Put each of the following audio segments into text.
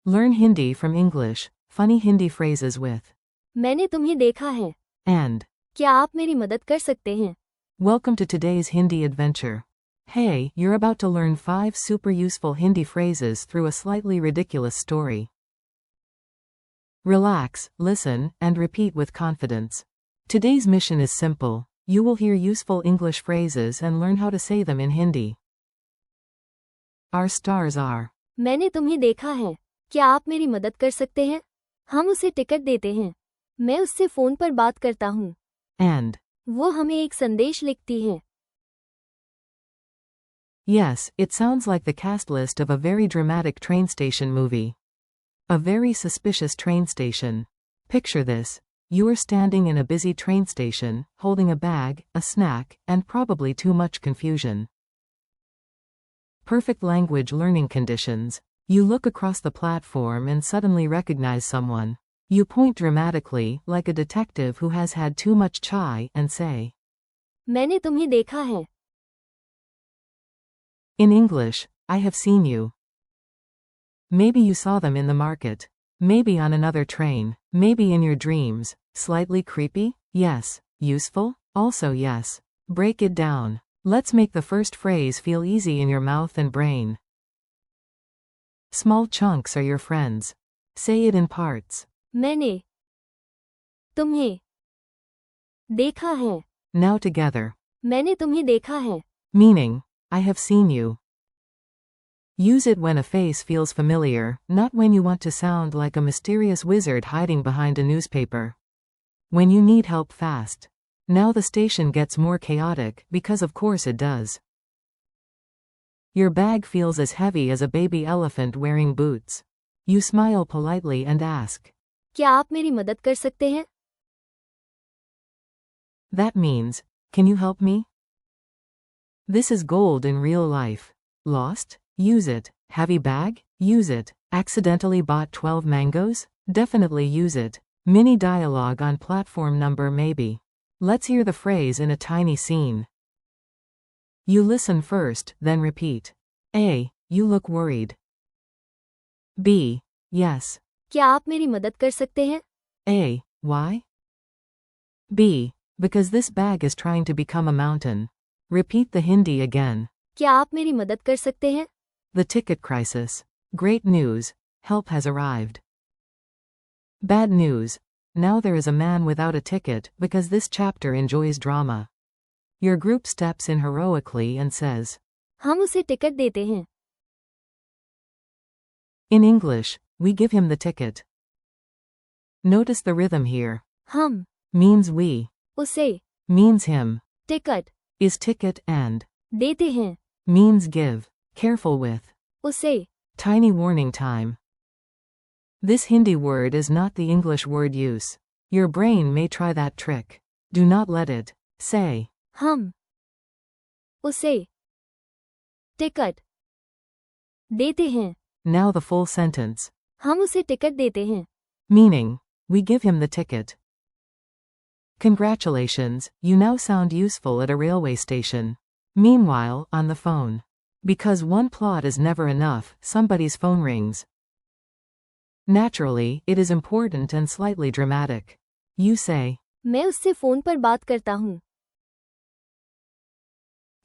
Learn Hindi from English. Funny Hindi phrases with मैंने तुम्हें देखा है. and. क्या आप मेरी मदद कर सकते हैं? Welcome to today's Hindi adventure. Hey, you're about to learn 5 super useful Hindi phrases through a slightly ridiculous story. Relax, listen, and repeat with confidence. Today's mission is simple. You will hear useful English phrases and learn how to say them in Hindi. Our stars are मैंने तुम्हें देखा है. क्या आप मेरी मदद कर सकते हैं? हम उसे टिकट देते हैं. मैं उससे फोन पर बात करता हूँ. and. वो हमें एक संदेश लिखती है. Yes, it sounds like the cast list of a very dramatic train station movie. A very suspicious train station. Picture this. You are standing in a busy train station, holding a bag, a snack, and probably too much confusion. Perfect language learning conditions. You look across the platform and suddenly recognize someone. You point dramatically, like a detective who has had too much chai, and say, मैंने तुम्हें देखा है. in English, I have seen you. Maybe you saw them in the market. Maybe on another train. Maybe in your dreams. Slightly creepy? Yes. Useful? Also yes. Break it down. Let's make the first phrase feel easy in your mouth and brain. Small chunks are your friends. Say it in parts. मैंने तुम्हें देखा है. Now together. मैंने तुम्हें देखा है. Meaning, I have seen you. Use it when a face feels familiar, not when you want to sound like a mysterious wizard hiding behind a newspaper. When you need help fast. Now the station gets more chaotic, because of course it does. Your bag feels as heavy as a baby elephant wearing boots. You smile politely and ask, क्या आप मेरी मदद कर सकते हैं? that means, can you help me? This is gold in real life. Lost? Use it. Heavy bag? Use it. Accidentally bought 12 mangoes? Definitely use it. Mini dialogue on platform number maybe. Let's hear the phrase in a tiny scene. You listen first, then repeat. A. You look worried. B. Yes. क्या आप मेरी मदद कर सकते हैं? A. Why? B. Because this bag is trying to become a mountain. Repeat the Hindi again. क्या आप मेरी मदद कर सकते हैं? The ticket crisis. Great news. Help has arrived. Bad news. Now there is a man without a ticket because this chapter enjoys drama. Your group steps in heroically and says, हम उसे ticket देते हैं. in English, we give him the ticket. Notice the rhythm here. हम Means we. उसे Means him. Ticket Is ticket and. देते हैं. Means give. Careful with. उसे Tiny warning time. This Hindi word is not the English word use. Your brain may try that trick. Do not let it. Say. हम उसे ticket देते हैं. Now the full sentence. हम उसे ticket देते हैं. Meaning, we give him the ticket. Congratulations, you now sound useful at a railway station. Meanwhile, on the phone. Because one plot is never enough, somebody's phone rings. Naturally, it is important and slightly dramatic. You say, मैं उससे phone पर बात करता हूँ.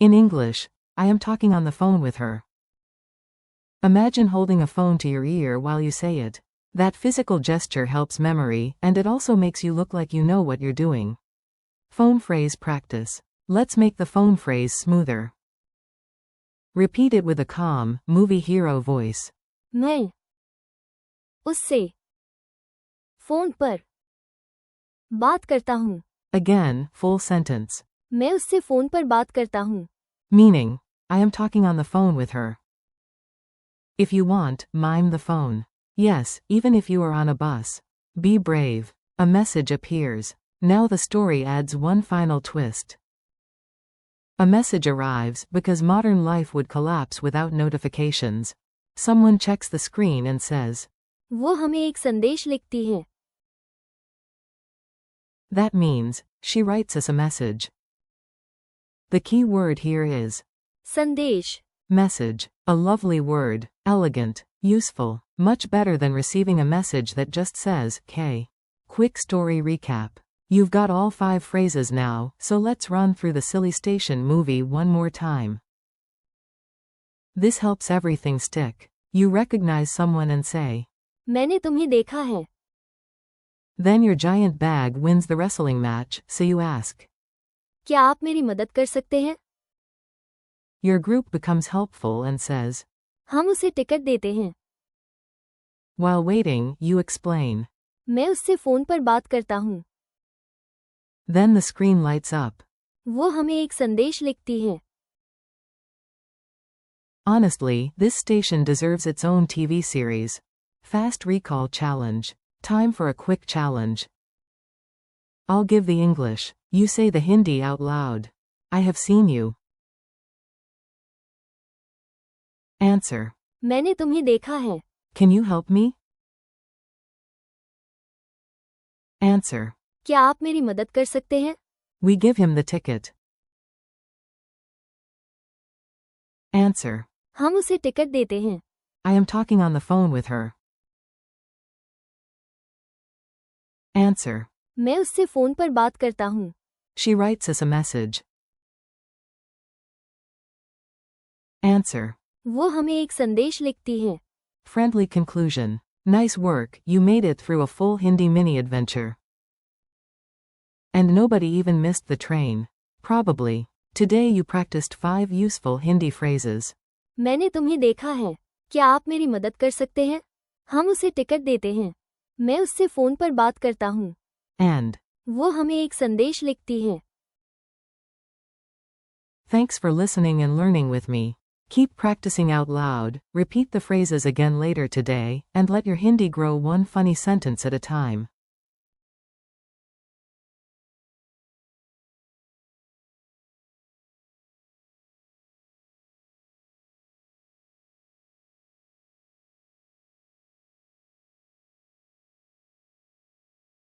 in English, I am talking on the phone with her. Imagine holding a phone to your ear while you say it. That physical gesture helps memory, and it also makes you look like you know what you're doing. Phone phrase practice. Let's make the phone phrase smoother. Repeat it with a calm, movie hero voice. मैं उससे phone पर बात करता हूँ. Again, full sentence. मैं उससे phone पर बात करता हूँ. Meaning, I am talking on the phone with her. If you want, mime the phone. Yes, even if you are on a bus. Be brave. A message appears. Now the story adds one final twist. A message arrives because modern life would collapse without notifications. Someone checks the screen and says, वो हमें एक संदेश लिखती है. that means, she writes us a message. The key word here is संदेश. message. A lovely word, elegant, useful. Much better than receiving a message that just says, K. Quick story recap. You've got all 5 phrases now, so let's run through the Silly Station movie one more time. This helps everything stick. You recognize someone and say, मैंने तुम्हें देखा है. Then your giant bag wins the wrestling match, so you ask. क्या आप मेरी मदद कर सकते हैं? Your group becomes helpful and says. हम उसे टिकट देते हैं. While waiting, you explain. मैं उससे फ़ोन पर बात करता हूँ. Then the screen lights up. वो हमें एक संदेश लिखती है. Honestly, this station deserves its own TV series. Fast Recall Challenge. Time for a quick challenge. I'll give the English. You say the Hindi out loud. I have seen you. Answer. मैंने तुम्हें देखा है. Can you help me? Answer. क्या आप मेरी मदद कर सकते हैं? We give him the ticket. Answer. हम उसे टिकट देते हैं. I am talking on the phone with her. Answer. मैं उससे फ़ोन पर बात करता हूँ. She writes us a message. Answer. वो हमें एक संदेश लिखती है. Friendly conclusion. Nice work, you made it through a full Hindi mini adventure. And nobody even missed the train. Probably. Today you practiced 5 useful Hindi phrases. मैंने तुम्हें देखा है. क्या आप मेरी मदद कर सकते हैं? हम उसे टिकट देते हैं. मैं उससे फ़ोन पर बात करता हूँ. And. वो हमें एक संदेश लिखती है. Thanks for listening and learning with me. Keep practicing out loud, repeat the phrases again later today, and let your Hindi grow one funny sentence at a time.